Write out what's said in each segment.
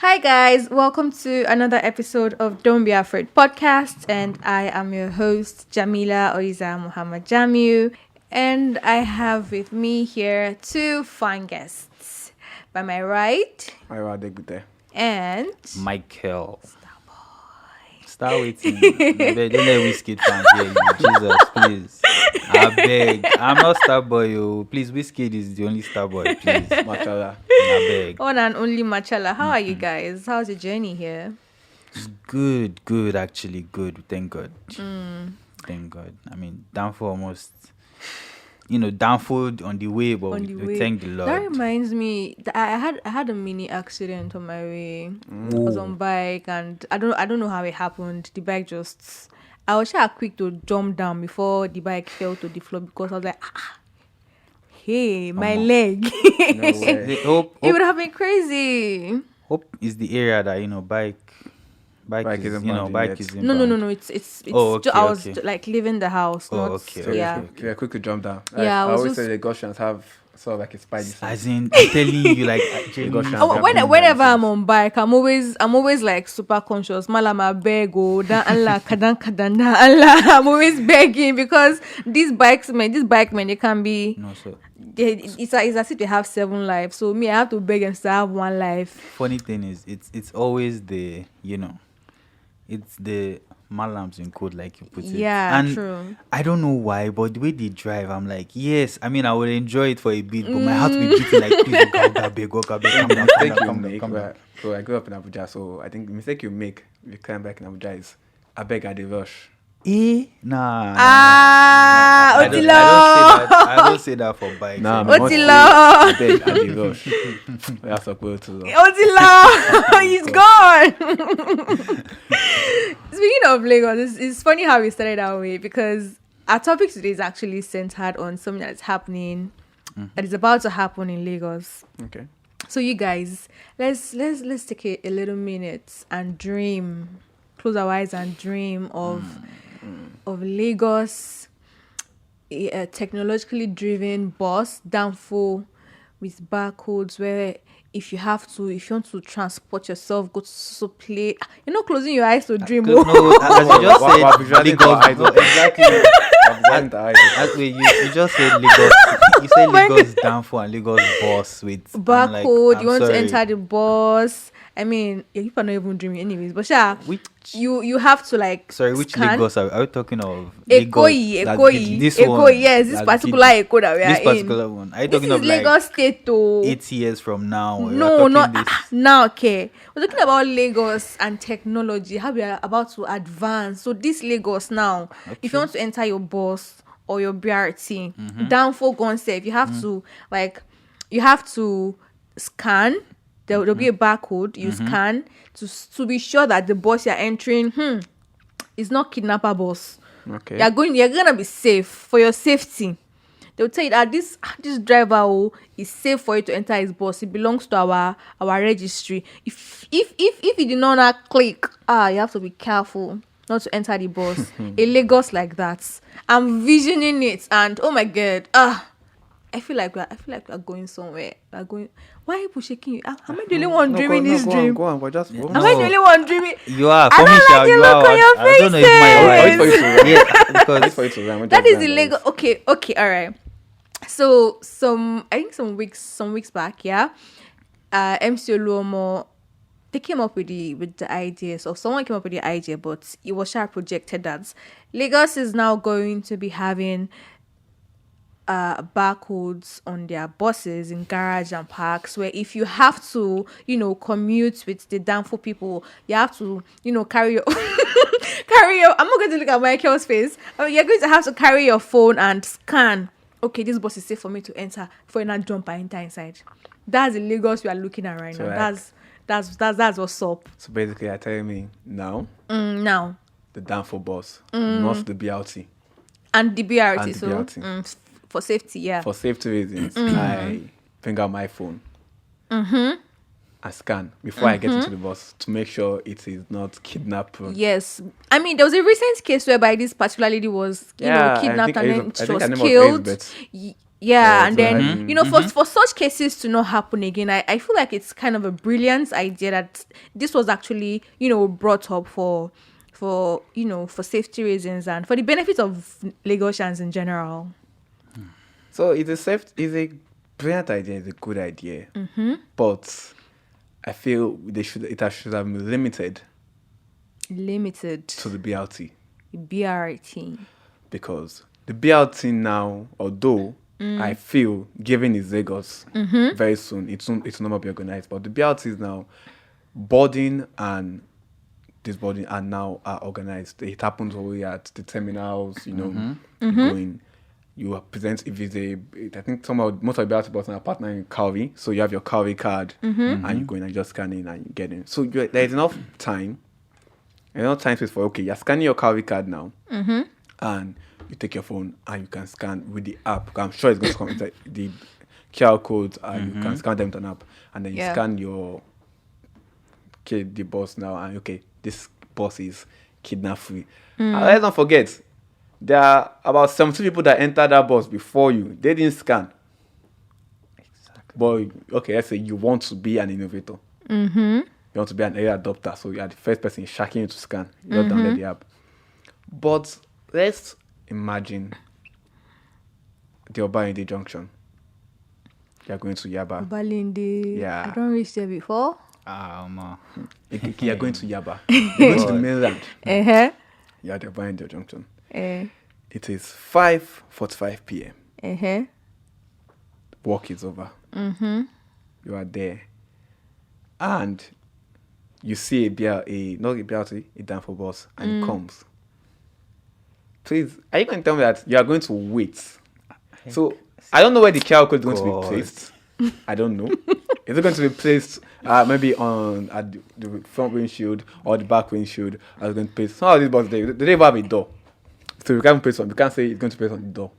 Hi guys, welcome to another episode of Don't Be Afraid podcast, and I am your host Jamila Oiza Muhammad Jamiu, and I have with me here two fine guests. By my right, and Michael. Start waiting. Don't let whiskey fans hear you. Jesus, please. I beg. I'm not Starboy, yo. Please, whiskey is the only Starboy, please. Machala. I beg. One and only Machala. How are you guys? How's your journey here? It's good, actually. Good. Thank God. Thank God. I mean, Danfo almost... Danfo on the way, but we thank the Lord. That reminds me, I had a mini accident on my way. I was on bike, and I don't know how it happened. The bike just, I was sure quick to jump down before the bike fell to the floor because I was like, hey, my leg. No way. It would have been crazy. Hope is the area that bike is No. It's okay, I was like leaving the house. Okay. So yeah, quickly jump down. Yeah, I always say the Gaussians have sort of like a spidey sense. As in, I'm telling you, like, whenever I'm on bike, I'm always like super conscious. Malama beg dan Allah kadan Allah. I'm always begging because these bike men, they can be. No, so It's as if they have 7 lives. So me, I have to beg and still have 1 life. Funny thing is, it's always the it's the malams in code, like you put it. Yeah, and true. I don't know why, but the way they drive, I'm like, yes. I mean, I will enjoy it for a bit, but my heart will be beating like, please, go, calm down. So I grew up in Abuja, so I think the mistake you make if you climb back in Abuja is I beg at the rush. Nah. Otilo. I don't say that for bikes. Nah, Otilo. I beg at the rush. We have to go to Otilo. He's gone. Speaking of Lagos, it's funny how we started that way because our topic today is actually centered on something that's happening, that is about to happen in Lagos. Okay. So you guys, let's take a little minute and dream, close our eyes and dream of Lagos, a technologically driven bus, Danfo, with barcodes where if you want to transport yourself, go to play. Closing your eyes to dream. No, as you just said, Lagos. Exactly. Actually, you just said Lagos. You said Lagos Danfo and Lagos bus with barcode. You want to enter the bus. I mean, you are not even dreaming anyways. But you have to like. Sorry, which scan. Lagos are we talking of? Ekoyi. This one. Yes, this particular Eko that we are in. This particular one. Are you talking of Lagos like State to 8 years from now? No, not now. Okay, we're talking about Lagos and technology. How we are about to advance. So this Lagos now, if you want to enter your bus or your BRT, Danfo concept, you have to scan. There'll be a barcode you scan to be sure that the bus you're entering is not kidnapper bus. Okay. You're gonna be safe for your safety. They'll tell you that this driver is safe for you to enter his bus. It belongs to our registry. If you did not click, you have to be careful not to enter the bus. A Lagos like that. I'm visioning it, and oh my God, I feel like we're going somewhere. We're going. Why are people shaking you? Am I the only one dreaming this dream? Go on, but just go. Am I the only one dreaming? You are. I don't like the look on your I don't know if my Wait for you to run. That is illegal. Okay, all right. So some weeks back, MC Oluomo, they came up with the idea. So someone came up with the idea, but it was projected that Lagos is now going to be having barcodes on their buses in garage and parks, where if you have to commute with the Danfo people, you have to carry your I'm not going to look at Michael's face. You're going to have to carry your phone and scan, okay, this bus is safe for me to enter before you not jump and enter inside. That's the Lagos we are looking at right now. That's what's up. So basically you're telling me now the Danfo bus, not the BRT. And the BRT. For safety, yeah. For safety reasons, I bring out my phone and scan before I get into the bus to make sure it is not kidnapped. Yes. I mean, there was a recent case whereby this particular lady was, kidnapped and then she was killed. Yeah, Or and to then like- for such cases to not happen again, I feel like it's kind of a brilliant idea that this was actually brought up for for safety reasons and for the benefit of Lagosians in general. So it's a brilliant idea, it's a good idea. But I feel should have been limited Limited to the BLT. BRT. Because the BLT now, although I feel given is Lagos very soon, it's not more be organized. But the BLT is now boarding and disboarding are organized. It happens already at the terminals, you going. You present if it's I think most of the BLT buses are partnering with Calvi, so you have your Calvi card and you go in and just scan in and you get in. So there's enough time. Enough time space for you're scanning your Calvi card now, and you take your phone and you can scan with the app. I'm sure it's going to come with the QR codes, and you can scan them to an app, and then you scan your the bus now, and this bus is kidnap free. And let's not forget, there are about 70 people that entered that bus before you. They didn't scan. But let's say you want to be an innovator. You want to be an early adopter, so you are the first person shacking you to scan. You just download the app. But let's imagine the Obalende junction. You are going to Yaba. Obalende. Yeah. I don't reach there before. You are going to Yaba. You're going to the mainland. You are at the Obalende junction. It is 5:45 p.m. Work is over. You are there. And you see a Danfo bus, and it comes. Please, are you going to tell me that you are going to wait? So, I don't know where the QR code is going to be placed. I don't know. Is it going to be placed maybe at the front windshield or the back windshield? Or is it going to place some of these buses? They have a door. So you can't place on. You can't say it's going to place on the door.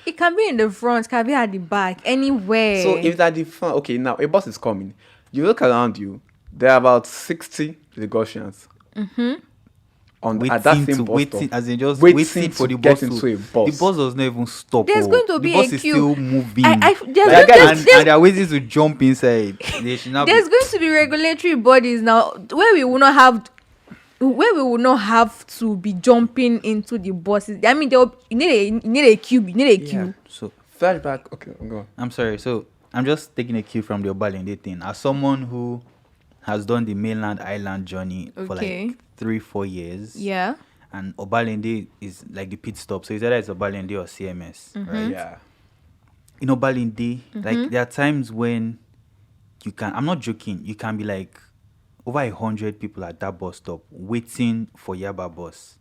It can be in the front, it can be at the back, anywhere. So if it's at the front, now a bus is coming. You look around you. There are about 60 Lagosians at that same bus stop. As in just waiting for the to get bus into a The bus. bus does not even stop. There's going to be the bus a is queue. still moving. And they are waiting to jump inside. They should not there's going to be regulatory bodies now where we will not have to be jumping into the buses. I mean, you need a queue. You need a queue. Yeah. So Flashback. Okay, go on. I'm sorry. So I'm just taking a cue from the Obalende thing. As someone who has done the mainland island journey for like 3-4 years. Yeah. And Obalende is like the pit stop. So it's either it's Obalende or CMS, right? Yeah. In Obalende, like there are times when you can, I'm not joking, you can be like over 100 people at that bus stop waiting for Yaba bus,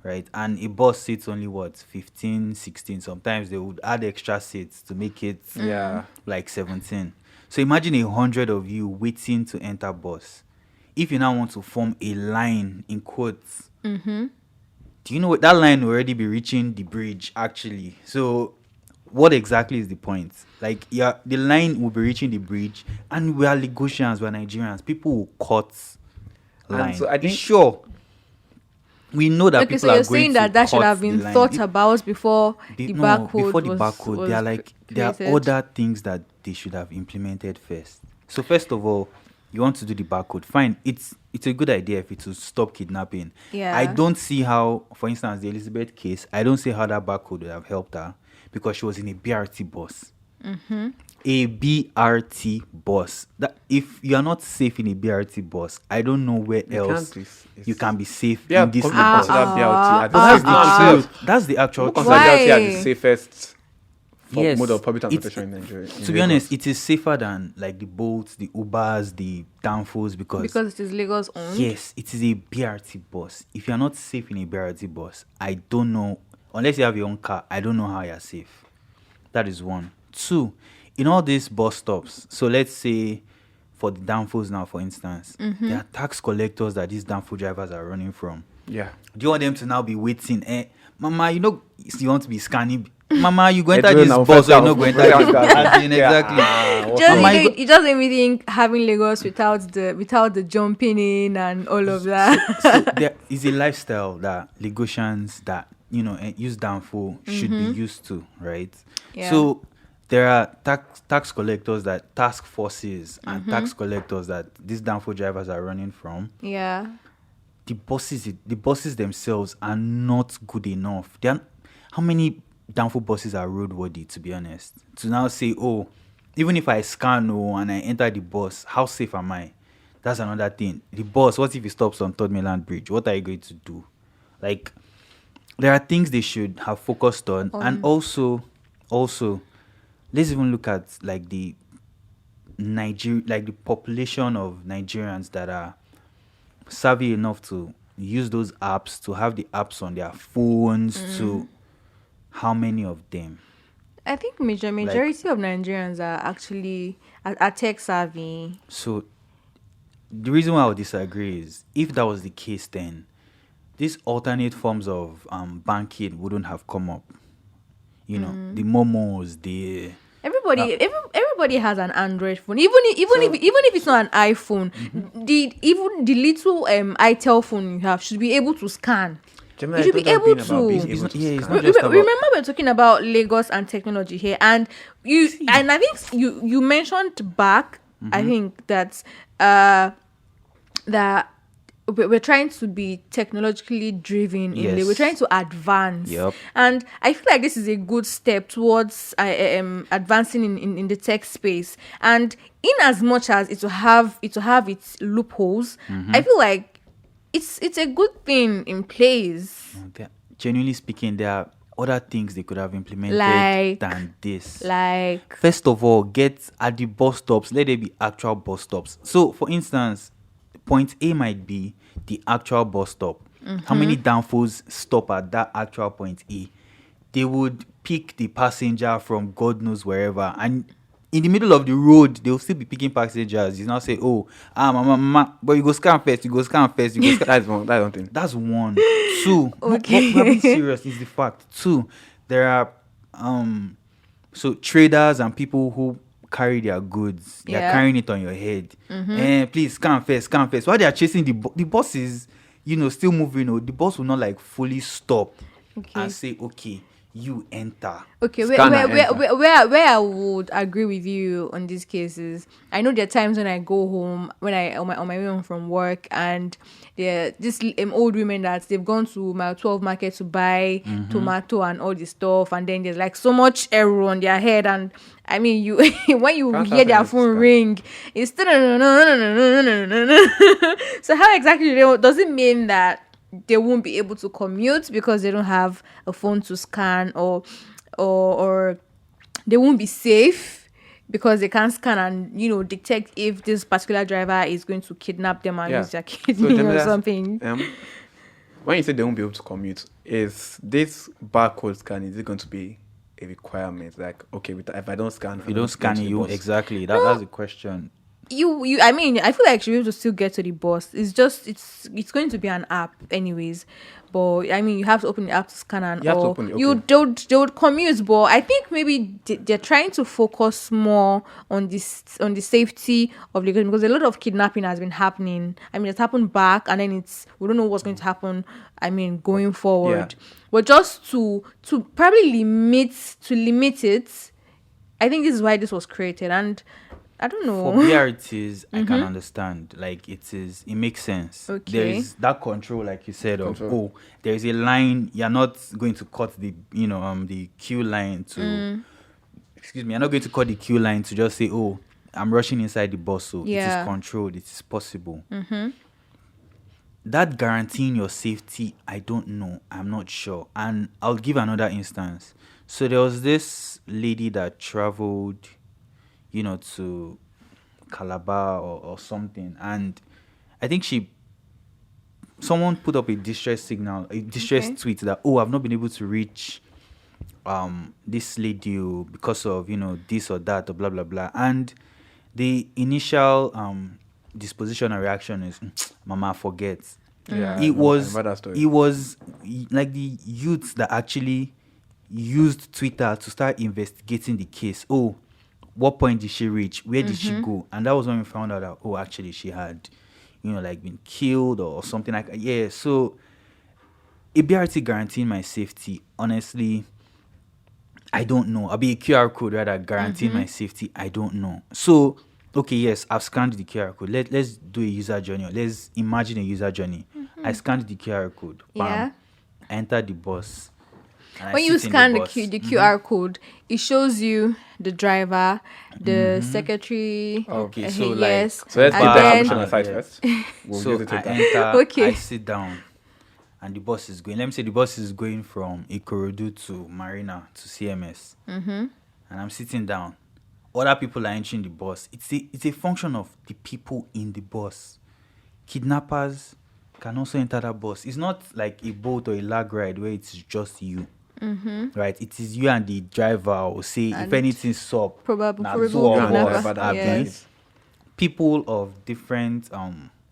right? And a bus sits only 15, 16. Sometimes they would add extra seats to make it like 17. So imagine 100 of you waiting to enter bus. If you now want to form a line in quotes, do you know what that line will already be reaching the bridge actually? So what exactly is the point? Like, the line will be reaching the bridge, and we are Lagosians, we are Nigerians. People will cut line. So I think we know that Okay, people so are you're going saying to that should cut have been the line. thought about before the barcode before the was barcode, there are created. other things that they should have implemented first. So first of all, you want to do the barcode. Fine, it's a good idea if it will stop kidnapping. Yeah. I don't see how, for instance, the Elizabeth case, I don't see how that barcode would have helped her because she was in a BRT bus. A BRT bus. That if you are not safe in a BRT bus, I don't know where else you can be safe in this bus. That's the actual truth. Consider BLT as the safest mode of public It's- transportation in Nigeria. To be honest, it is safer than like the Bolts, the Ubers, the Danfos because Because it is Lagos owned. yes, it is a BRT bus. If you are not safe in a BRT bus, I don't know. Unless you have your own car, I don't know how you are safe. That is one. Two, in all these bus stops, so let's say for the Danfos now, for instance, there are tax collectors that these Danfo drivers are running from. Yeah. Do you want them to now be waiting? Mama, you want to be scanning. Mama, you go enter this bus or you not go enter this bus? Exactly. It just everything having Lagos without the jumping in and all of that. So there is a lifestyle that Lagosians that use Danfo should be used to, right? Yeah. So there are tax collectors, that task forces and tax collectors that these Danfo drivers are running from. Yeah. The bosses themselves are not good enough. How many Danfo bosses are roadworthy, to be honest? To now say, oh, even if I scan and I enter the bus, how safe am I? That's another thing. The bus, what if it stops on Third Mainland Bridge? What are you going to do? Like, there are things they should have focused on. And also, let's even look at like the population of Nigerians that are savvy enough to use those apps, to have the apps on their phones. To how many of them? I think majority of Nigerians are actually are tech savvy. So the reason why I would disagree is, if that was the case, then these alternate forms of banking wouldn't have come up. The momos, the Everybody has an Android phone. Even if it's not an iPhone, even the little itel phone you have should be able to scan. Gemini, You should be able to. It's not just about. Remember, we're talking about Lagos and technology here, and I think you mentioned back. I think that that we're trying to be technologically driven. Yes. We're trying to advance. Yep. And I feel like this is a good step towards advancing in the tech space. And in as much as it will have its loopholes, I feel like it's a good thing in place. Genuinely speaking, there are other things they could have implemented than this. Like, First of all, get at the bus stops. Let there be actual bus stops. So, for instance, point A might be the actual bus stop. How many Danfos stop at that actual point A? They would pick the passenger from God knows wherever, and in the middle of the road, they'll still be picking passengers. You now say, "Oh, mama, but you go scan first. You go scan first. You go scan." That's one. That's one thing. That's one. Two. Okay. We're being serious. Is the fact. Two. There are so traders and people who carry their goods. They're Yeah. carrying it on your head. Please scan first. Scan first. While they are chasing the bus is, still moving. The bus will not like fully stop and say, "Okay, you enter." Okay, Scan where and enter. I would agree with you on these cases. I know there are times when I go home, when I on my way home from work, and there this old women that they've gone to Mile 12 market to buy tomato and all this stuff, and then there's like so much error on their head, and I mean, you when you Can't hear their have phone any ring, it's still no. So how exactly does it mean that they won't be able to commute because they don't have a phone to scan, or they won't be safe because they can't scan and detect if this particular driver is going to kidnap them and use their kidney Gemini, or something. When you say they won't be able to commute, is this barcode scan, is it going to be a requirement? Like, okay, if I don't scan, If you don't scan it, you exactly. That's the question. I mean, I feel like you have to still get to the bus. It's just it's going to be an app anyways, but I mean, you have to open the app to scan and You have to all. open it, okay. They would commute, but I think maybe they're trying to focus more on the safety of the, because a lot of kidnapping has been happening. I mean, it's happened back, and then we don't know what's going to happen. I mean, going forward, but just to probably limit it. I think this is why this was created, and I don't know. For BRTs, I can understand. Like, it makes sense. Okay. There is that control, like you said, of Control. there is a line. You're not going to cut the the queue line to. Excuse me. You're not going to cut the queue line to just say, "Oh, I'm rushing inside the bus." So it is controlled. It is possible. That guaranteeing your safety, I don't know. I'm not sure. And I'll give another instance. So there was this lady that traveled to Calabar or something, and I think someone put up a distress tweet that, "Oh, I've not been able to reach this lady because of this or that or blah blah blah," and the initial disposition and reaction is, "Mama, forget." Yeah, It was I remember that story. it was like the youths that actually used Twitter to start investigating the case. Oh, what point did she reach? Where did she go? And that was when we found out that, actually she had, like been killed or something like that. Yeah, so a BRT guaranteeing my safety, honestly, I don't know. I'll be a QR code rather guaranteeing my safety. I don't know. So, okay, yes, I've scanned the QR code. Let's do a user journey. Let's imagine a user journey. I scanned the QR code. Bam. Yeah. I entered the bus. And I When you sit in scan the bus. QR code, it shows you the driver, the secretary. Okay, so yes. So let's And put that then- information aside Yes. first. We'll So use it I later. enter, Okay. I sit down, and the bus is going. Let me say the bus is going from Ikorodu to Marina to CMS. And I'm sitting down. Other people are entering the bus. It's a function of the people in the bus. Kidnappers can also enter that bus. It's not like a boat or a lag ride where it's just you. Right? It is you and the driver, or say, if And anything's up, Probably na probably two of kidnapper. us, Kidnapper, abi. Yes. People of different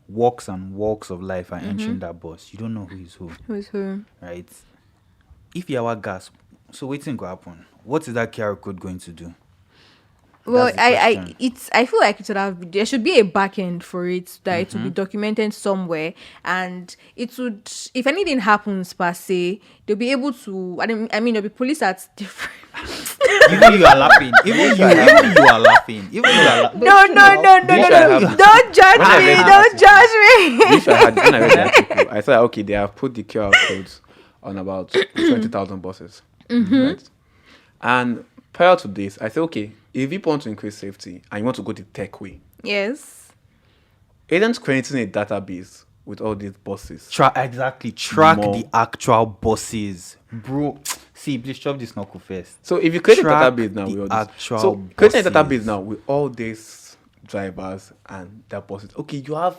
walks and walks of life are entering that bus. You don't know who is who, Who's who? right? If you are gas, so waiting go happen. What is that QR code going to do? Well, That's the question. I feel like it should have, there should be a back end for it, that it would be documented somewhere, and it would, if anything happens per se, they'll be able to. I mean, there'll be police at different. Even you are laughing. Even you are laughing. Even you are laughing. No, don't judge When I me, read don't judge me. This I had when I read the article. I thought, okay, they have put the QR codes on about 20,000 buses. Right? And prior to this, I said, okay, if you want to increase safety and you want to go the tech way, Yes. isn't creating a database with all these buses? Track More. the actual buses, bro. See, please chop this knuckle first. So if you create a Track database now the with all this, actual so creating a buses. database now with all these drivers and their buses. Okay, you're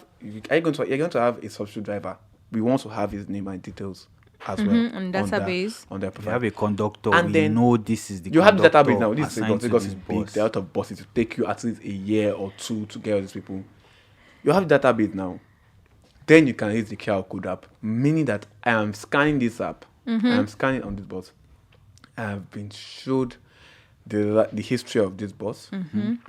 going to have a substitute driver. We want to have his name and details as well on database. on their If you profile. have a conductor, And we then know this is the You have the conductor database now. This is assigned to because this it's big. bus. There are a lot of buses. It will take you at least a year or two to get all these people. You have the database now. Then you can use the QR code app, meaning that I am scanning this app. I am scanning on this bus. I have been showed the history of this bus.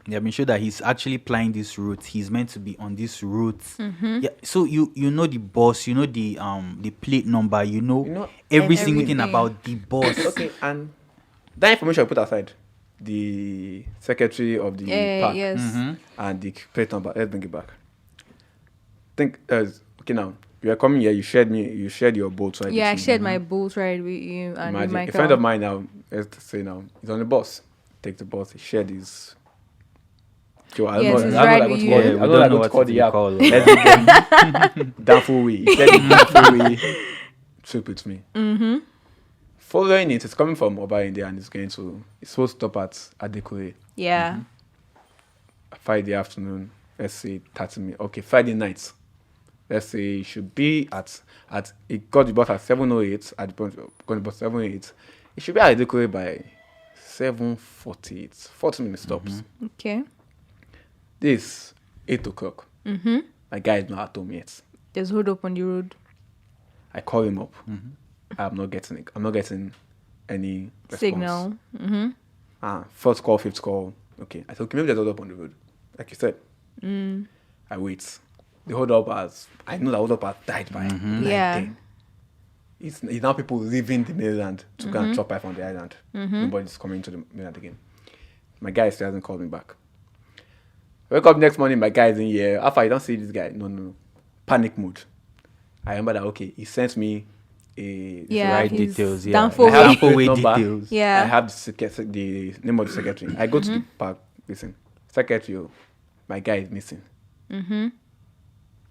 They have been sure that he's actually plying this route. He's meant to be on this route. Yeah. So you know the bus, you know the plate number, you know every single thing everything. about the bus. Okay, and that information I put aside. The secretary of the park Yes. and the plate number. Let's bring it back. Think okay now. You are coming here. You shared your boat, right? Yeah, I with me. shared my boat ride with you and with Imagine my a friend of mine now. Let's say now he's on the bus. Take the bus. He shared his. Okay, well, Yes, I he's don't know right what with to you. call it. Yeah, I we don't don't know know what to call what the to app. call it. Let's give them Danfo way. He shared the Danfo way trip with me. Following it, it's coming from Oba India and it's supposed to stop at Adekule. Yeah. Friday afternoon, let's say 30 minutes. Okay, Friday night. Let's say it should be at it got the bus at 7:08 at the point got the bus 7:08. It should be at Adekule by 7:48. 40 minutes stops. Okay. This 8 o'clock. My guy is not at home yet. There's hold up on the road. I call him up. I'm not getting it. I'm not getting any response. Signal. First call, fifth call. Okay. I said, okay, maybe there's hold up on the road. Like you said. I wait. The hold up I know the hold up has died by like Yeah. 10. It's now people leaving the mainland to go and chop pipe on the island. Nobody's coming to the mainland again. My guy still hasn't called me back. I wake up next morning, my guy is in here. After I don't see this guy, no. Panic mode. I remember that, okay, he sent me Yeah, right his details, yeah. Danfo I have way. the plate way number. details. Yeah. I have the name of the secretary. I go to the park. Listen, secretary, my guy is missing.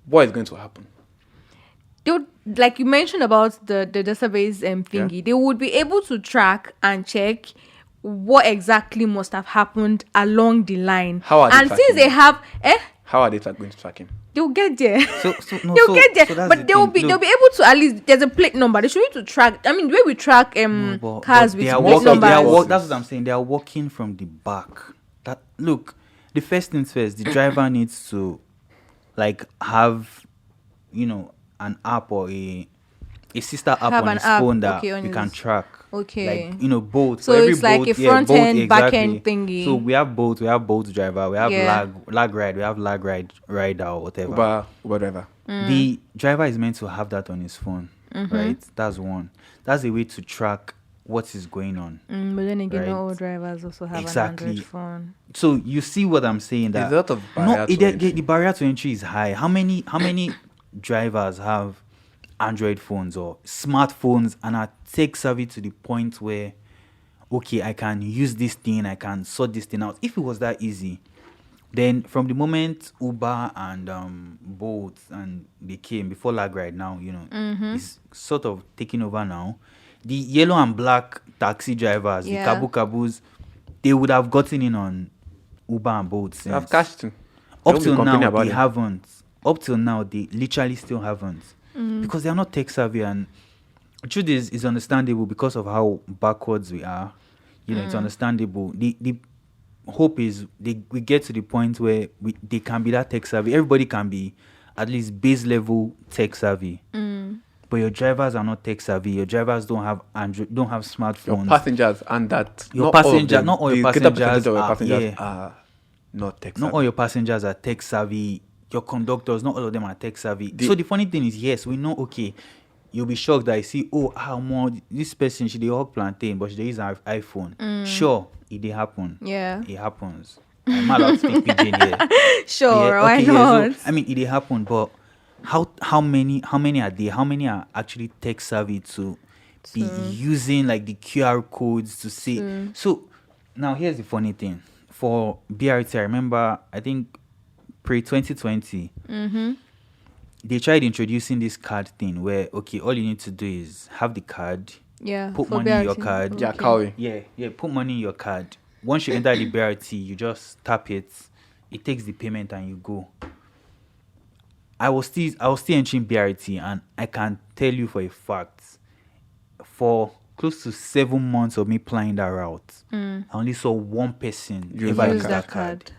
What is going to happen? They would, like you mentioned about the database thingy, Yeah. they would be able to track and check what exactly must have happened along the line. How are they and since tracking they it? have How are they going to track him? they'll get there. So no, They'll so, get there, so that's but the they'll thing. be able to, at least there's a plate number. They should be able to track. I mean, the way we track cars with they are plate walking, numbers. that's what I'm saying. They are walking from the back. That look, the first things first, the driver needs to like have, an app or a sister app Have on an his app, phone that okay, on you can his- track. Okay. Like, both. So For every it's like boat, a front boat, end, back end exactly. thingy. So we have both driver, we have Yeah. lag ride, we have lag rider or whatever. Uber driver. The driver is meant to have that on his phone, right? That's one. That's a way to track what is going on. But then again, Right. not all drivers also have Exactly. an Android phone. So you see what I'm saying? That There's a lot of barrier to entry. the barrier to entry is high. How many drivers have Android phones or smartphones and are tech savvy to the point where, okay, I can use this thing, I can sort this thing out. If it was that easy, then from the moment Uber and Bolt and they came before lag right now, it's sort of taking over now. The yellow and black taxi drivers, Yeah. the Kabu Kabus, they would have gotten in on Uber and Bolt since. I've cashed in. Up Don't be till complaining now, about they it. haven't. Up till now, they literally still haven't. Because they are not tech savvy. And the truth is understandable because of how backwards we are. It's understandable. The hope is we get to the point where they can be that tech savvy. Everybody can be at least base level tech savvy. But your drivers are not tech savvy. Your drivers don't have Android, don't have smartphones. Your passengers and that. Your not all of passenger- them, not all your the greater passengers percentage of your are- passengers yeah. are not tech Not savvy. all your passengers are tech savvy. Your conductors, not all of them are tech savvy. The- So the funny thing is, yes, we know, okay, you'll be shocked that I see, how more this person, she dey hawk plantain, but she dey use her iPhone. Sure, it dey happen. Yeah. It happens. I'm not allowed to speak pidgin here. Sure, Yeah, why okay, yeah, not? so, I mean, it dey happen, but how many are there? How many are actually tech savvy to be using like the QR codes to see? So now here's the funny thing. For BRT, I remember, I think pre-2020, they tried introducing this card thing where, okay, all you need to do is have the card, Yeah. put for money in your BRT. card. Yeah, Okay. Kawi. Yeah, put money in your card. Once you enter the BRT, you just tap it, it takes the payment and you go. I was still entering BRT, and I can tell you for a fact, for close to 7 months of me plying that route, I only saw one person Use ever that use card. that card.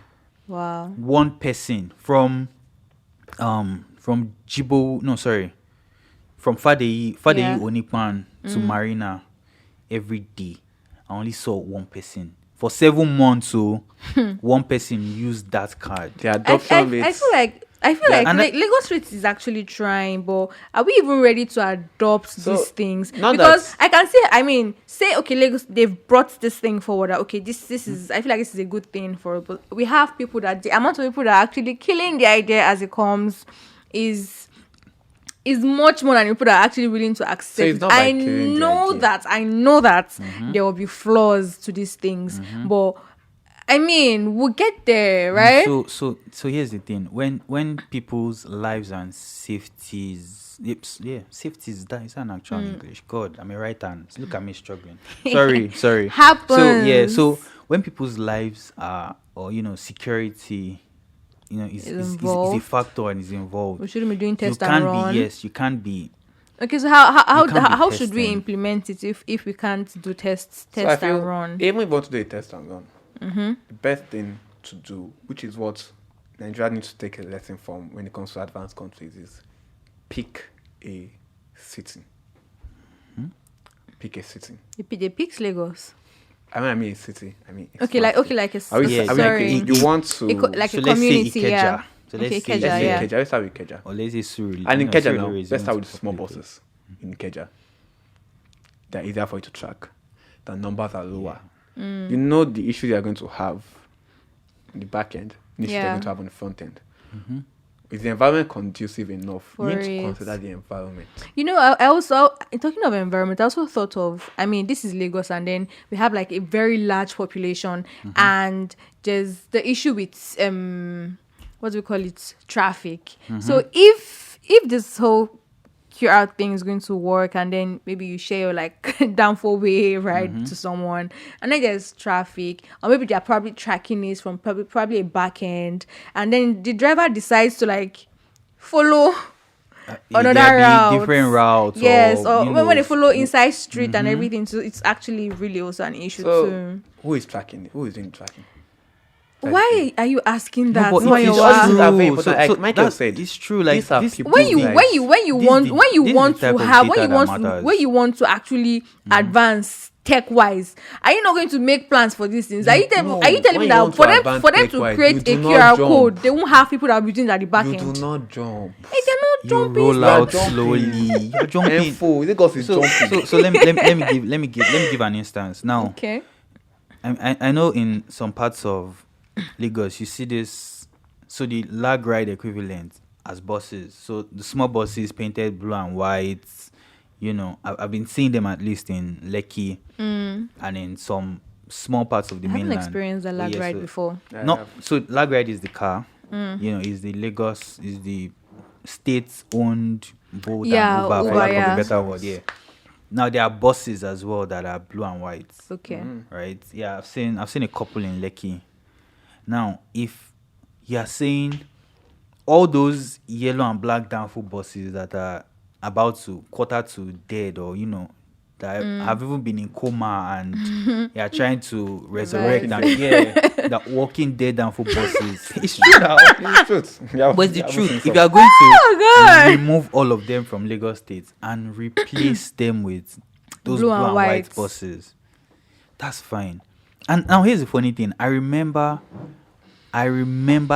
Wow. One person from Jibo, no, sorry, from Fadeyi Yeah. Onipan to Marina every day. I only saw one person for 7 months. So one person used that card. The adoption I rates. feel like and Lagos State is actually trying, but are we even ready to adopt So, these things? now Because that- I can say okay, Lagos, they've brought this thing forward. That, okay, this is, I feel like this is a good thing for, but we have people that the amount of people that are actually killing the idea as it comes is much more than people that are actually willing to accept. So it's not by I killing the know idea. that there will be flaws to these things, but I mean, we'll get there, right? So here's the thing: when people's lives and safeties, safeties. That is an actual English. God, I'm a right hand. Look at me struggling. Sorry. Happens. So when people's lives are, or security, is a involved. factor and is involved. We shouldn't be doing You test can't and run. be. Yes, you can't be. Okay, so how You can't be how should we testing. implement it if we can't do test So I feel and run? even if you want to do a test and run, the best thing to do, which is what Nigeria needs to take a lesson from when it comes to advanced countries, is pick a city. Pick a city. They pick Lagos. I mean a city. I mean a Okay, smart city. like a I mean, Yeah, sorry. you want to. Like So a let's say community, Ikeja. yeah. So Okay, let's say Ikeja, Let's say yeah. Ikeja. Let's start with Ikeja. Or let's say Surrey. And in No, Ikeja Surrey now, is let's start even with small populated. buses in Ikeja. They're easier for you to track. The numbers are lower. You know the issue you're going to have in the back end, the issue you're Yeah. going to have on the front end. Is the environment conducive enough? For You need to it. consider the environment. I also, talking of environment, I also thought of, this is Lagos, and then we have like a very large population, and there's the issue with what do we call it, traffic. So if this whole QR thing is going to work, and then maybe you share your like Danfo way ride to someone, and then there's traffic, or maybe they're probably tracking this from probably a back end, and then the driver decides to like follow another There be route, different routes. yes, or you when know, they follow inside street and everything, so it's actually really also an issue So too. who is tracking it? Who is doing tracking? Why are you asking that? but when it's you it's are- true. true. are very important. Like So Michael that's- said, it's true. Like these are this, people when you like- when you this is want the- when you this is want the type to of have when data you that want to matters. when you want to actually advance tech wise, are you not going to make plans for these things? Are you telling No, are you telling when me you that want for to them advance to tech-wise, create you a do not QR jump. code, they won't have people that will be doing it at the back you end? do not jump. Hey, they're not You jumping. roll You are out jumping. slowly. You're jumping. Info. Lagos is So, jumping. so let me give an instance. Now, Okay. I know in some parts of Lagos you see this. So the lag ride equivalent as buses. So the small buses painted blue and white. I've been seeing them at least in Lekki and in some small parts of the I haven't mainland. experienced a lag Yeah, ride so- before. No, so lag ride is the car. Is the Lagos is the state-owned Bolt Yeah, and Uber, for Uber, lack of yeah. a better word. Yeah. Now there are buses as well that are blue and white. Okay. Right? Yeah, I've seen a couple in Lekki. Now, if you are saying all those yellow and black Danfo buses that are about to quarter to dead, or that have even been in coma and they are trying to resurrect Revive. and that walking dead Danfo buses. It's true now. It's the truth. But it's the truth. seen If some. you are going to God. remove all of them from Lagos State and replace them with those blue and white white. buses, that's fine. And now here's the funny thing. I remember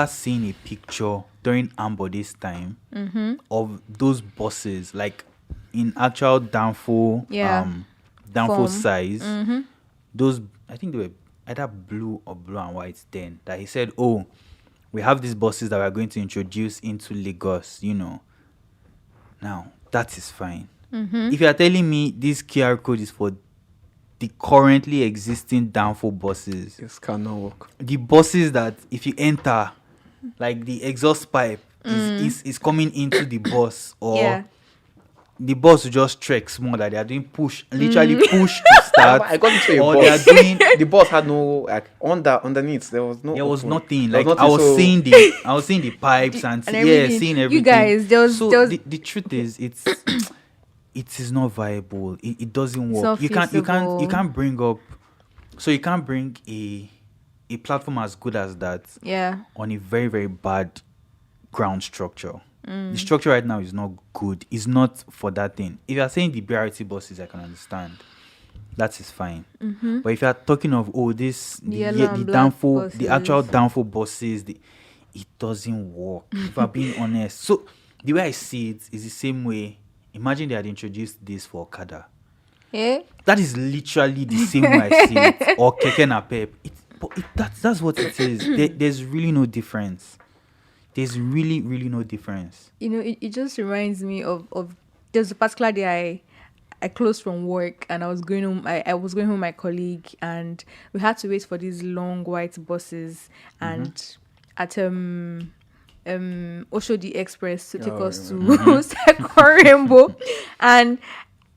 seeing a picture during Ambode's time of those buses, like in actual Danfo, Yeah. Danfo Form. size. Those, I think they were either blue or blue and white then. That he said, "Oh, we have these buses that we are going to introduce into Lagos." Now that is fine. If you are telling me this QR code is for the currently existing Danfo buses, This cannot work. the buses that if you enter, like the exhaust pipe is coming into the bus, or Yeah. the bus will just trek small, that they are doing literally push to start, I got into a or they are bus. doing. The bus had no underneath. There was no. There was open. nothing. There Like was I was so- seeing the pipes and everything. seeing You everything. guys, there was- so there was- the truth is it is not viable. It doesn't work. not You can't feasible. bring up. So you can't bring a platform as good as that Yeah. on a very, very bad ground structure. The structure right now is not good. It's not for that thing. If you are saying the BRT buses, I can understand. That is fine. But if you are talking of the Yellow and black Danfo, the actual buses. Danfo buses, it doesn't work. If I'm being honest. So the way I see it is the same way. Imagine they had introduced this for Okada. Yeah. That is literally the same way I see it. Or Keke Napep. That's what it is. There's really no difference. There's really, really no difference. It just reminds me of there's a particular day I closed from work and I was going home. I was going home with my colleague and we had to wait for these long white buses and at Oshodi Express to take us to Second Rainbow, and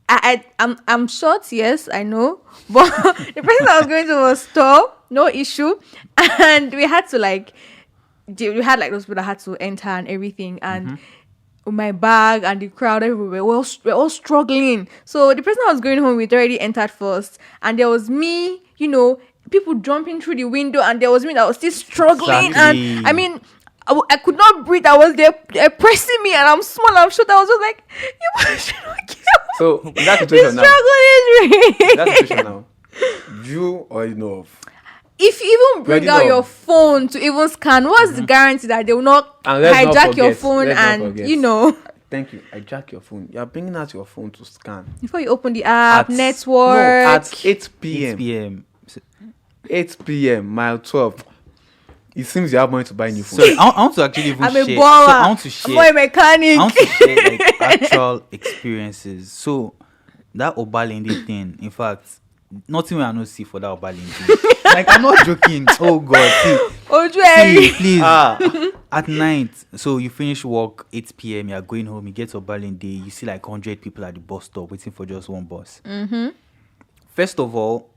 I'm short, yes, I know, but the person I was going to was tall, no issue, and we had to we had those people that had to enter and everything, and my bag and the crowd everywhere, we're all struggling. So the person I was going home with already entered first, and there was me, people jumping through the window, and there was me that was still struggling, Exactly. and I mean, I could not breathe. I was there pressing me, and I'm small, I'm short. I was just like, you should not kill me. So in that The situation now, struggle is real. that situation now, you already know of. If you even bring Ready out now. your phone to even scan, what's the guarantee that they will not And let's not hijack your forget, phone let's not and forget. Thank you. I jack your phone. You are bringing out your phone to scan. before you open the app, No, network. at 8 8 p.m. p.m. 8 p.m. mile 12. It seems you have money to buy new phone. Sorry, I want to actually even I'm share. a So baller. I want to I'm share. not a mechanic. I want to share actual experiences. So that Obalende thing, in fact, nothing I not see for that Obalende. I'm not joking. Oh God, see, please. At night, so you finish work 8 p.m. You are going home. You get to Obalende. You see 100 people at the bus stop waiting for just one bus. First of all,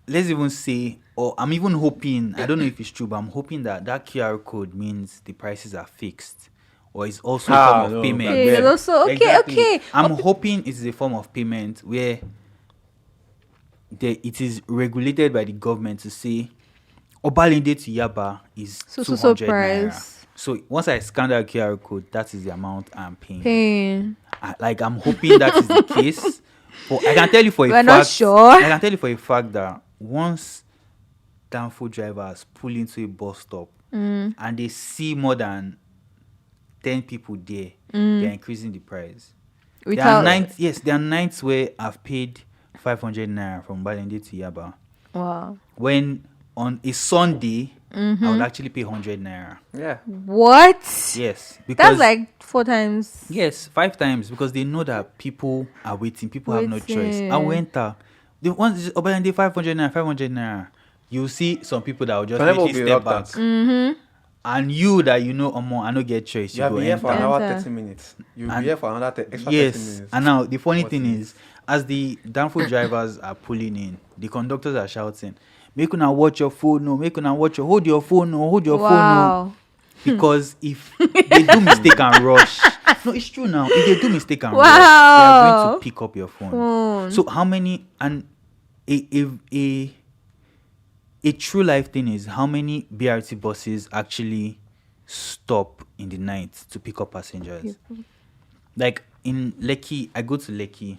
let's even say, or I'm even hoping, I don't know if it's true, but I'm hoping that QR code means the prices are fixed, or it's also a form of no, payment. Yeah, it's also okay. Exactly. Okay. I'm hoping it is a form of payment where it is regulated by the government to say Obalende to Yaba is So 200 naira. price. So once I scan that QR code, that is the amount I'm paying. Pain. I'm hoping that is the case. But I can tell you for a We're fact. not sure. I can tell you for a fact that once Danfo drivers pull into a bus stop and they see more than 10 people there, they're increasing the price. Without There are nights where I've paid 500 naira from Balende to Yaba. wow. When on a Sunday, I would actually pay 100 naira. Yeah. What? Yes, because That's like 4 times. yes, 5 times, because they know that people are waiting. People have no choice. Waiting. I went the ones Balende 500 naira, 500 naira. You see some people that will just Some people literally will be step back. reluctant. And you that you know, I don't get choice. You have go been here for an enter. hour, Enter. 30 minutes. You'll be And- here for another extra 30 Yes, minutes. and now the funny 40 thing minutes. is, as the Danfo drivers are pulling in, the conductors are shouting, "Make una watch your phone, no! Make una watch your hold your phone, no! Hold your phone, no!" Wow. Because if they do mistake and rush, no, it's true now. If they do mistake and rush, they are Wow. going to pick up your phone. Phone. So how many and a true life thing is how many BRT buses actually stop in the night to pick up passengers? Like in Lekki, I go to Lekki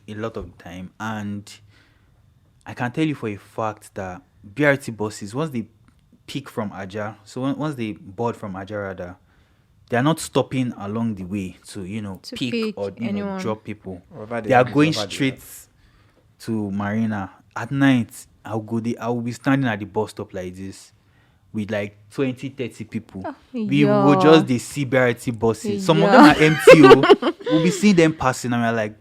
a lot of the time, and I can tell you for a fact that BRT buses, once they pick from Aja, so once they board from Aja rather, they are not stopping along the way to To pick pick or anyone. drop people. Wherever They are is, going wherever they straight to Marina. At night, I will be standing at the bus stop like this with like 20, 30 people. We will yeah. just the see BRT buses. Some of them are empty. We'll be seeing them passing and we're like,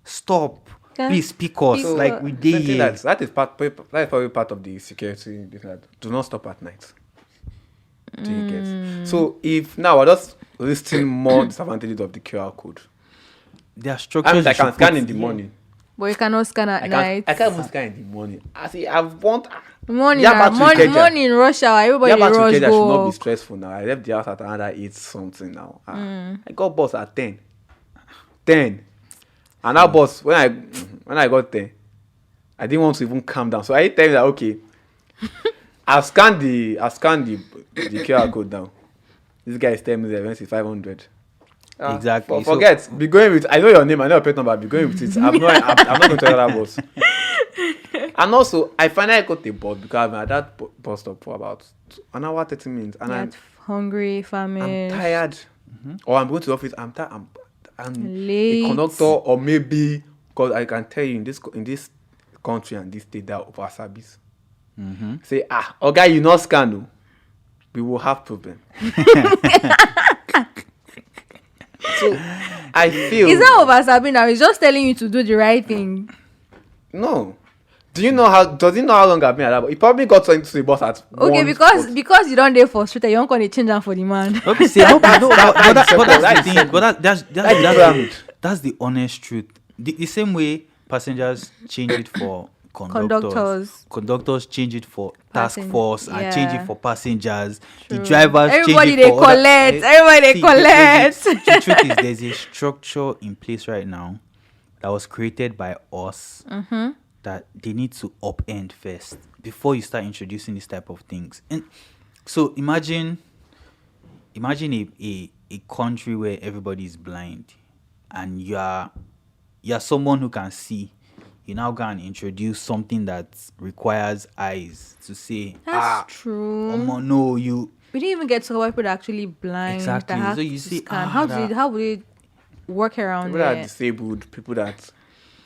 stop. Can- Please pick us. So, like we did Same thing, here. that is probably part of the security. Do not stop at night. Do you get? So if now we're just listing more disadvantages of the QR code. There are I structures. mean, I you can should scan put- in the morning. But you cannot scan at night. I can't even scan in the morning. I see. I want. Morning, Yaba to Ikeja. morning rush hour. Everybody Yaba to rush Ikeja should not go. be stressful now. I left the house at another 8 something now. I got bus at 10. 10. And that bus, when I got 10, I didn't want to even calm down. So I tell you that okay, I've scanned the QR code down. This guy is telling me the event is 500. Exactly. Forget. Be going with. I know your name. I know your pet number. Be going with it. I'm not going to tell that bus. And also, I finally got a bus because I've been at that bus stop for about an hour, 30 minutes, and Get hungry, I'm famished. tired. Or I'm going to the office. I'm tired. I'm Late. a conductor, or maybe because I can tell you in this country and this state that over service. Say okay, you not scan, no, we will have problem. So I feel Is that over Sabi now? He's just telling you to do the right thing. no. Do you know how? Does he know how long I've been at that? But he probably got into the bus at Okay, one because spot. because you don't dare frustrated, you don't gonna change them for the man. Okay, see, I hope I know, but that's separate, the that is thing. separate. But That's that's the honest truth. The same way passengers change it for conductors. Conductors change it for task force and change yeah. it for passengers. The True. drivers Everybody change they it for other- collect. Eh, Everybody they see, collect. the truth is there's a structure in place right now that was created by us that they need to upend first before you start introducing this type of things. And so imagine a country where everybody is blind and you're someone who can see. You now go and introduce something that requires eyes to say, That's true. no, you We didn't even get to about people that are actually blind. Exactly. That have So you to see, scan. that- How would it work around People that are it? disabled, people that.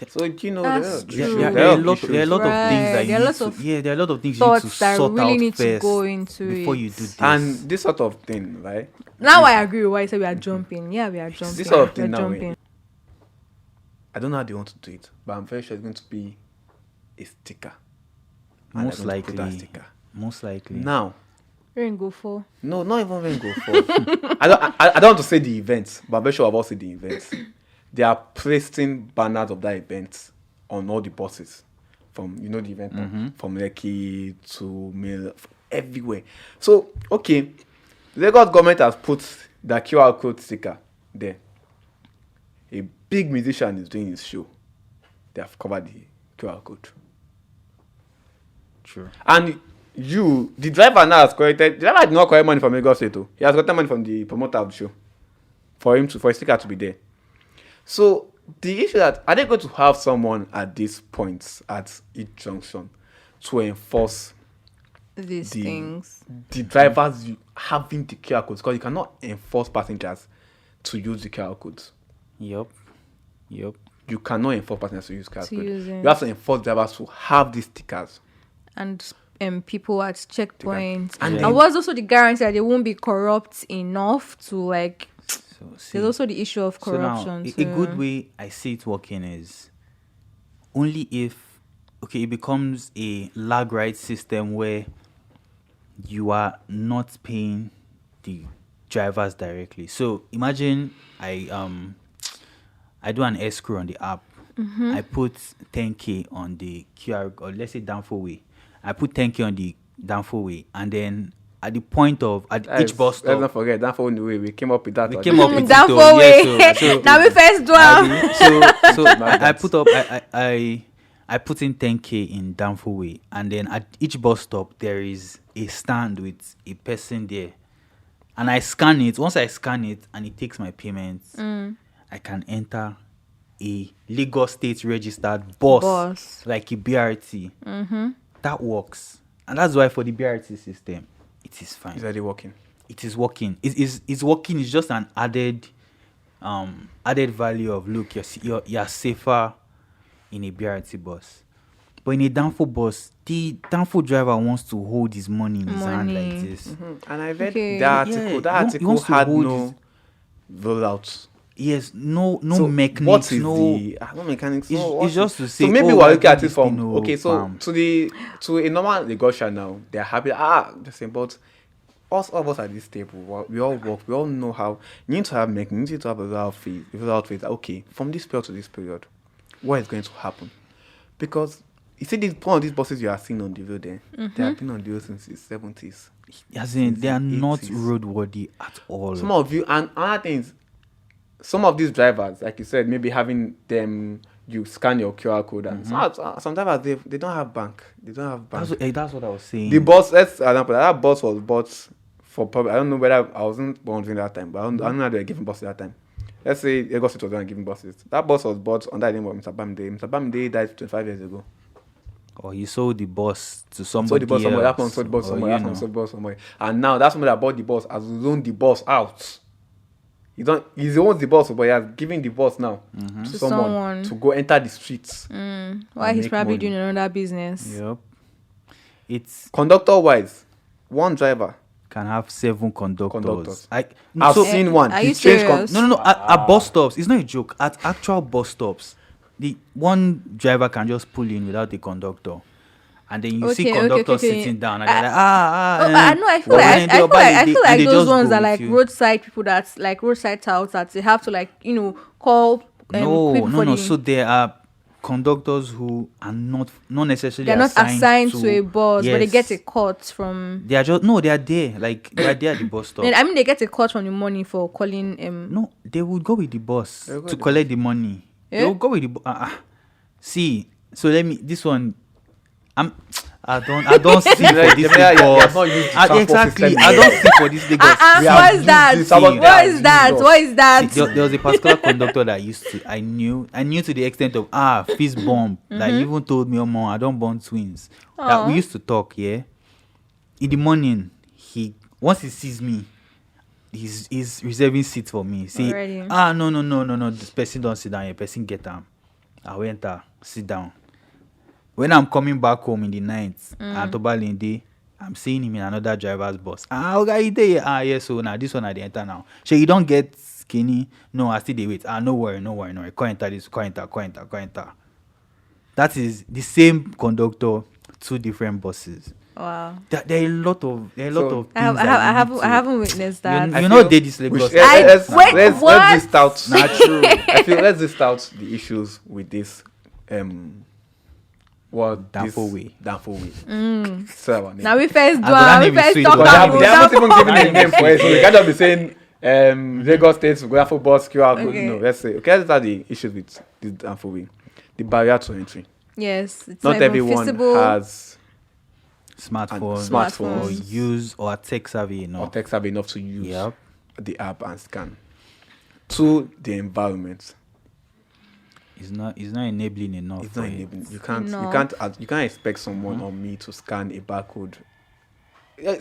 So you know, That's there true. are- there are a of lot of issues. things that Right. you There are need lots to, of there are a lot of things you need to thoughts that sort really out need to first go into before it. you do this. And this sort of thing, right? Now I agree with what you said. We are jumping. Yeah, we are jumping. This sort of We're thing now, jumping. I don't know how they want to do it, but I'm very sure it's going to be a sticker. And most they're going to put that likely, sticker. most likely. Now, Rain go for. no, not even when go for. I don't want to say the events, but I'm very sure I've also the events. They are placing banners of that event on all the buses, from the event from Lekki to Mill, everywhere. So okay, Lagos government has put the QR code sticker there. A big musician is doing his show. They have covered the QR code. True. And the driver now has collected. The driver did not collect money from Lagos State. He has collected money from the promoter of the show for his sticker to be there. So the issue that are they going to have someone at these points at each junction to enforce These things. the drivers having the QR codes, because you cannot enforce passengers to use the QR codes. Yep. You cannot enforce passengers to use QR To code. use it. You have to enforce drivers to have these stickers. And people at checkpoints. And And then- what's also the guarantee that they won't be corrupt enough to like. So see, There's also the issue of so now, corruption. a good way I see it working is only if it becomes a lag ride system where you are not paying the drivers directly. So imagine I do an escrow on the app. I put 10K on the QR, or let's say Danfo way. I put 10K on the Danfo way, and then at the point of each bus Let's not stop, forget Danfo on the way. We came up with that. we came up with it. Danfo Oh, way. yeah, so Now we first do am. so I put up I put in 10K in Danfo way, and then at each bus stop there is a stand with a person there, and I scan it. Once I scan it and it takes my payments, I can enter a Lagos State registered bus. Like a BRT. That works, and that's why for the BRT system it is fine. Is already working. It is working. It's working. It's just an added value of look. You're safer in a BRT bus, but in a Danfo bus, the Danfo driver wants to hold his money in his hand like this. And I read Okay. that article. Yeah, That he article wants to had hold no rollout. Yes, no So mechanics, what is no. no mechanics? It's- no, it's what just is- to say, So maybe oh, we're I looking at do it from this thing, okay. So fam. to a normal Lagosian now, they're happy. Just saying, but us all of us at this table, we all work. We all know how you need to have you need to have a real outfit. Okay, from this period to this period, what is going to happen? Because you see, one of these buses you are seeing on the road there, they have been on the road since the 70s. As in, they are Since the not 80s. roadworthy at all. Some of you, and other things, some of these drivers, like you said, maybe having them, you scan your QR code, and some drivers they don't have bank. They don't have bank. That's what I was saying. The bus, let's example, that bus was bought for public. I don't know whether I wasn't born during that time, but I don't know how they were giving buses that time. Let's say Lagos State was not giving buses. That bus was bought under the name of Mr. Bamide. Mr. Bamide died 25 years ago. Or he sold the bus to Sold somebody the bus somewhere. That one else. sold the bus Or, somewhere. you That one know. sold the bus somewhere. And now that somebody that bought the bus has loaned the bus out. He's the owns the bus, but he has given the bus now to someone to go enter the streets. Why he's make probably money. doing another business. Yep. It's Conductor wise, one driver. can have 7 conductors. I've seen one. Are He you changed serious? No. At bus stops, it's not a joke. At actual bus stops, the one driver can just pull in without a conductor, and then you see conductors sitting down, and they're like, I know. I feel What like when they I feel like obey, I feel and like they those just ones go are with like you. roadside people that's like roadside touts that they have to like call. No. So there are conductors who are not necessarily They're not assigned to a bus, but they Yes. get a cut from. They are they are there, like they are there at the bus stop. I mean, they get a cut from the money for calling. No, they would go with the bus They'll go to with the collect the money. Eh? They will go with the See, so let me this one. I don't see for this Yeah, Lagos. not used the transport Exactly, system I yet. don't see for this Lagos. We have What is used that? this about What is that? Jesus. What is that? See, there was a particular conductor that I knew to the extent of fist bump that he even told me, "Oh, mom, I don't born twins." That we used to talk, yeah. In the morning, once he sees me, he's reserving seats for me. See, Already. No. This person don't sit down here. Person get down. I went sit down. When I'm coming back home in the night at Obalinde, I'm seeing him in another driver's bus. Okay, you there? Yes, so now this one I dey enter now. So you don't get skinny? No, I still dey wait. No worry. Can't enter this. Can't enter. That is the same conductor, 2 different buses. Wow. There are a lot of things. I haven't witnessed that. You know, they this Lagos. Let's what? list out. Not true. I feel let's list out the issues with this. Danfo way. Danfo way. Say our name. Now we first do. that We name is first sweet, talk but They about haven't even given that. a name for it, so we can't just be saying Lagos State Danfo bus QR code. Okay. No, let's say let's start the issues with this Danfo way. The barrier to entry. Yes, it's Not even everyone feasible. has Smartphone, or Smartphones. use or tech savvy or enough. tech savvy enough to use Yep. the app and scan. To the environment. It's not enabling enough. It's not for it. enabling. You can't expect someone or me to scan a barcode.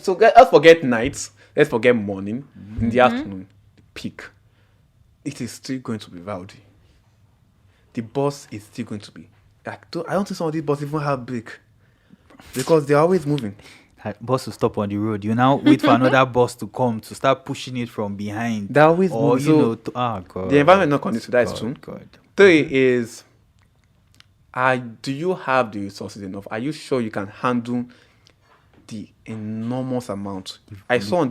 So let's forget nights. Let's forget morning. In the afternoon, peak. it is still going to be rowdy. The bus is still going to be like. I don't think some of these buses even have brake because they're always moving. Bus will stop on the road. You now wait for another bus to come to start pushing it from behind. They're always or moving. you So know, God. the environment not conducive to that is God, true. God. 3 is, do you have the resources enough? Are you sure you can handle the enormous amount? I saw on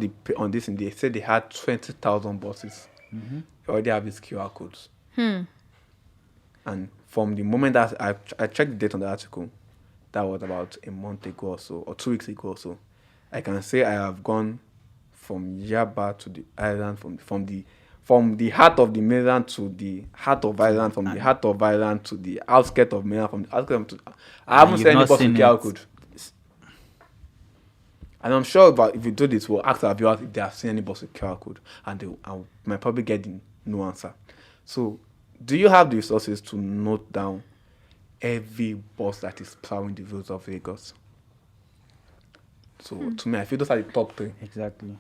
this, and they said they had 20,000 buses. They already have these QR codes. And from the moment that I checked the date on the article, that was about a month ago or so, or 2 weeks ago or so. I can say I have gone from Yaba to the island, from the heart of the mainland to the heart of Ireland, from the heart of Ireland to the outskirts of mainland, from the outskirts to... I haven't seen any bus with QR code. And I'm sure if you do this, we'll ask our viewers if they have seen any bus with QR code, and I might probably get no answer. So, do you have the resources to note down every bus that is plowing the roads of Lagos? So, to me, I feel those are the top 3. Exactly.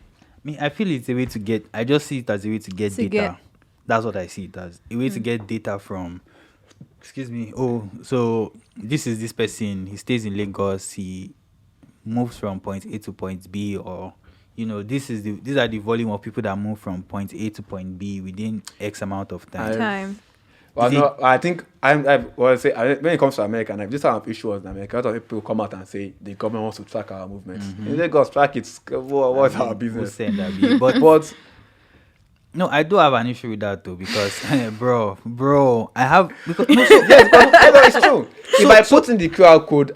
I feel it's a way to get. I just see it as a way to get data. That's what I see it as. A way to get data from. Excuse me. Oh, so this is this person. He stays in Lagos. He moves from point A to point B, or these are the volume of people that move from point A to point B within X amount of time. Well, no, I think when it comes to America, and this kind of issue was in America, a lot of people come out and say the government wants to track our movements. In Lagos, track it. What's our business? But no, I do have an issue with that though, because bro, I have because it's true. If I put in the QR code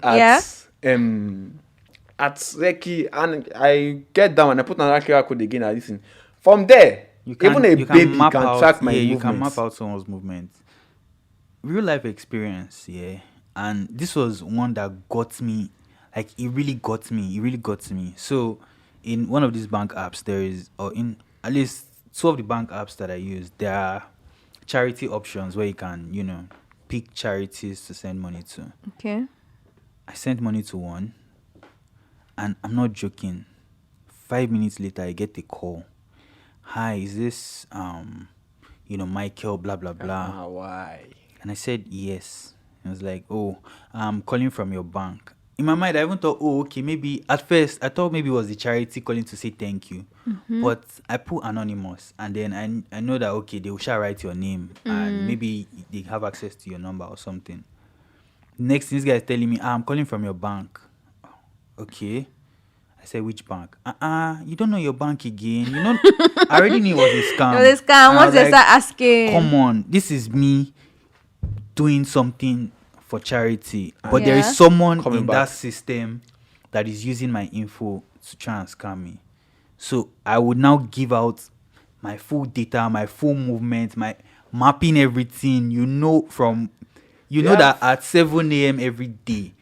at Lekki and I get down and I put another QR code again at this, from there, even a baby can track my movements. You can map out someone's movement. Real life experience, yeah. And this was one that got me, like it really got me. So in one of these bank apps, there is, or in at least 2 of the bank apps that I use, there are charity options where you can, pick charities to send money to. Okay. I sent money to one, and I'm not joking. 5 minutes later, I get a call. Hi, is this Michael, blah blah blah. Why? And I said yes. I was like, oh, I'm calling from your bank. In my mind, I even thought, oh, okay, maybe at first I thought maybe it was the charity calling to say thank you. But I put anonymous, and then I know that okay, they will shall write your name and maybe they have access to your number or something. Next, this guy is telling me, I'm calling from your bank. Okay. I said, which bank? You don't know your bank again. I already knew it was a scam. It was a scam. Once they start asking. Come on, this is me doing something for charity. But there is someone in that system that is using my info to try and scam me. So I would now give out my full data, my full movement, my mapping everything. That at 7 a.m. every day,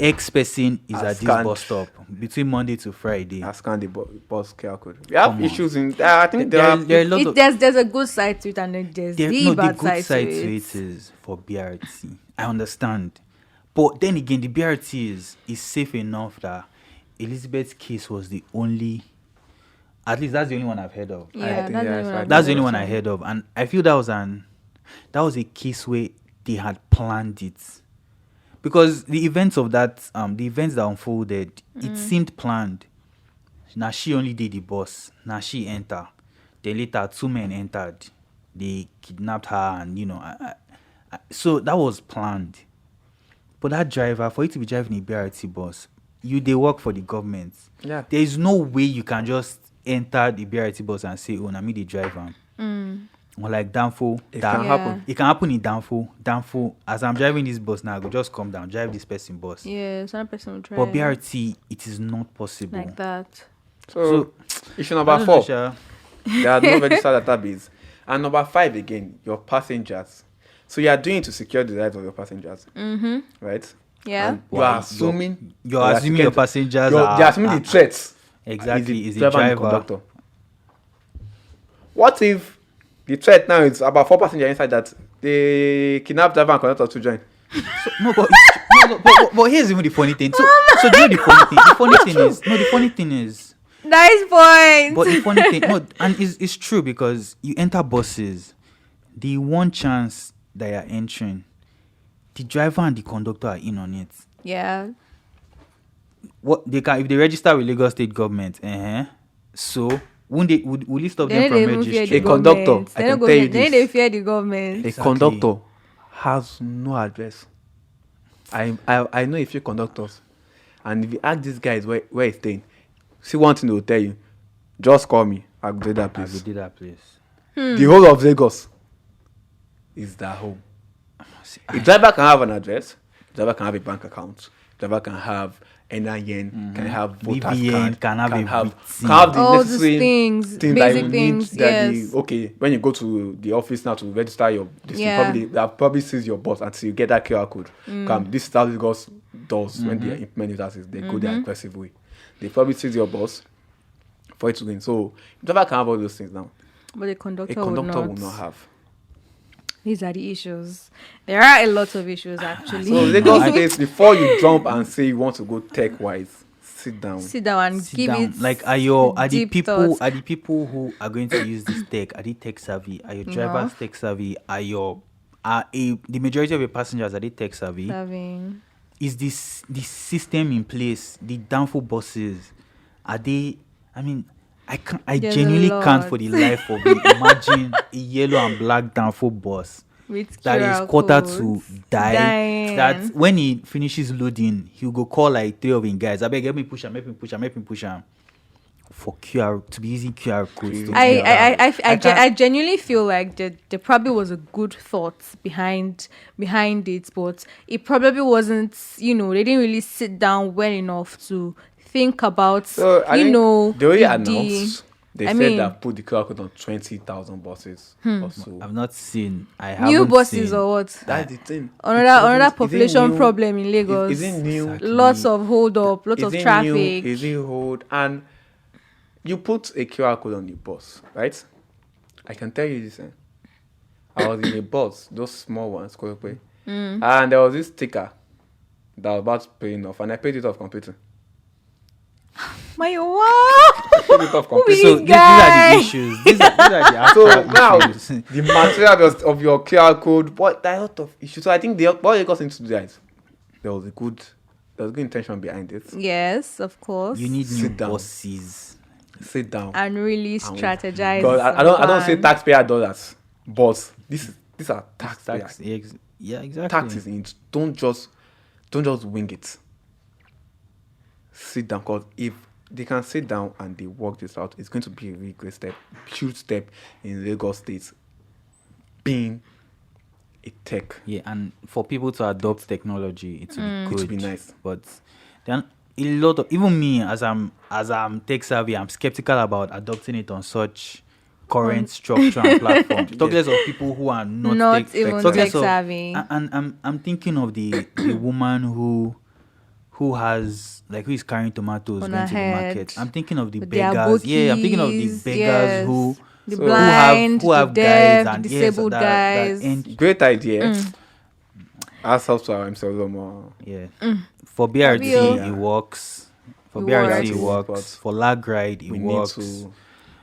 X person is at this bus stop between Monday to Friday. I scanned the bus QR code. We have issues in there. I think there's a good side to it, and then there's the bad good side to it is for BRT. I understand, but then again, the BRT is safe enough that Elizabeth's case was the only. At least that's the only one I've heard of. Yeah, that's the only one I heard of, and I feel that was a case where they had planned it. Because the events that unfolded, it seemed planned. Now she only did the bus. Now she entered. Then later 2 men entered. They kidnapped her, and so that was planned. But that driver, for you to be driving a BRT bus, they work for the government. Yeah. There is no way you can just enter the BRT bus and say, "Oh, na me the driver." Or like Danfo, it can happen. It can happen in Danfo, as I'm driving this bus now, I go just come down, drive this person bus. Yeah, some person will drive. But BRT, it is not possible. Like that. So issue number 4, there are no registered database. And number 5 again, your passengers. So you are doing it to secure the lives of your passengers. Right? Yeah. And you are assuming your passengers are... You're assuming the threats. Exactly, is the driver and conductor. What if the threat now is about 4 passengers inside that they kidnap driver and conductor to join? But here's even the funny thing. So do you know the funny thing? The funny thing is. Nice point. But the funny thing, and it's true because you enter buses, the one chance that you're entering, the driver and the conductor are in on it. Yeah. What they can if they register with Lagos State government, so won't they will it stop They them don't from even fear the A registering? conductor, government. I They can don't tell you They this. fear the government. A Exactly. conductor has no address. I know a few conductors, and if you ask these guys where he's staying, see one thing they will tell you: just call me. I'll go to that I place. will do that place. The whole of Lagos is their home. A driver can have an address. Driver can have a bank account. Driver can have NIN. Can have voters BVN, card. can have everything. can have the All these necessary things, that basic you things, need. That yes. okay, when you go to the office now to register your, this Yeah. they'll probably seize your bus until you get that QR code. Come, this is how Lagos does when they implement it as is. They go their aggressive way. They probably seize your bus for it to win. So driver can have all those things now. But the A conductor, conductor would will not. not have. These are the issues. There are a lot of issues actually. So Lagos State, before you jump and say you want to go tech wise, sit down. Sit down and Sit give down. it. Like are the deep people thoughts. who are going to use this tech, are they tech savvy? Are your drivers tech savvy? The majority of your passengers, are they tech savvy? Having. Is this system in place? The Danfo buses, are they? I mean, I There's a genuinely can't lot. for the life of me imagine a yellow and black Danfo bus With that is QR quarter codes. to die. Dying. That when he finishes loading, he'll go call like 3 of his guys. I beg, help me push him for QR to be using QR codes. to do that. I genuinely feel like there probably was a good thought behind it, but it probably wasn't. They didn't really sit down well enough to think about. So I think they already announced. They I said mean- that put the QR code on 20,000 buses or so. I've not seen. I haven't New buses seen. or what? That's the thing. Another Is it population new? problem in Lagos. Is it new? Exactly. Lots of hold up, lots Is of it traffic. new? Is it old? And you put a QR code on the bus, right? I can tell you this. I was in a bus, those small ones, and there was this sticker that was about paying off, and I paid it off completely. My wow! Paid it off completely. So these are Guy. the issues. These are the So actual now issues. the material of your QR code, there are a lot of issues. So I think what they got into that, there was a good intention behind it. Yes, of course. You need new Sit down. buses. Sit down. and really strategize. Because I don't say plan. taxpayer dollars, but these are taxpayer Tax, yeah, exactly. taxes in it. Don't just wing it. Sit down, because if they can sit down and they work this out, it's going to be a really great step, huge step in Lagos State being a tech. Yeah, and for people to adopt technology, it will be good. It will be nice. But then a lot of even me, as I'm tech savvy, I'm skeptical about adopting it on such current structure and platform. Talk less of people who are not tech, even talk less tech of- savvy. And I'm thinking of the woman who is carrying tomatoes On going her to the head. market. I'm thinking of the With their beggars. Yeah, I'm thinking of the bookies, beggars yes. who The who blind, have the deaf, guys and the yes, disabled that guys. end- Great idea. As helps to our MC Oluomo. Yeah. For BRT, Fabio. it works. For It BRT, it works. works. For lag ride, it We works. need to.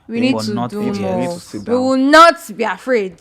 We need But to not do idiots. more. We need to sit We down. will not be afraid.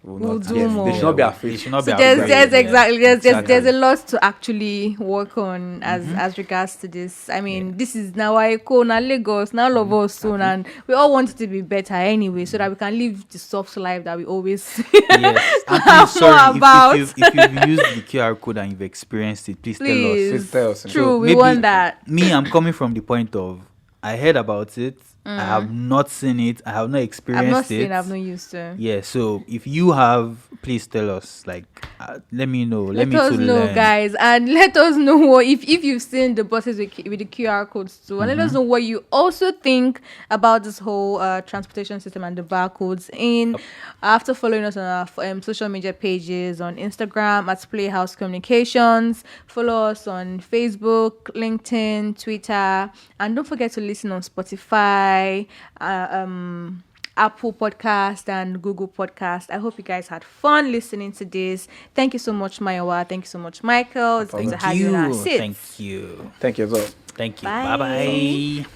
We'll do yes, more. They should not be They afraid. should not So be there's afraid, exactly yeah. there's a lot to actually work on as regards to this. I mean, this is now Iko, now Lagos, now all of us soon, and we all want it to be better anyway, so that we can live the soft life that we always. Yes. And Have please, sorry, more about. if you've used the QR code and you've experienced it, please tell us. Please, Please tell us. true, So we maybe want that. Me, I'm coming from the point of I heard about it. I have not seen it. I have not experienced I've not it. seen. I've not used to. Yeah, so if you have, please tell us. Like, let me know. Let me us to know, learn. guys, and let us know what if you've seen the buses with the QR codes too, and let us know what you also think about this whole transportation system and the barcodes. After following us on our social media pages on Instagram at Playhouse Communications, follow us on Facebook, LinkedIn, Twitter, and don't forget to listen on Spotify, Apple Podcast and Google Podcast. I hope you guys had fun listening to this. Thank you so much, Mayowa. Thank you so much, Michael. It's good to Thank have you in our you. seats. Thank you. Thank you as well. Thank you. Bye. Bye bye.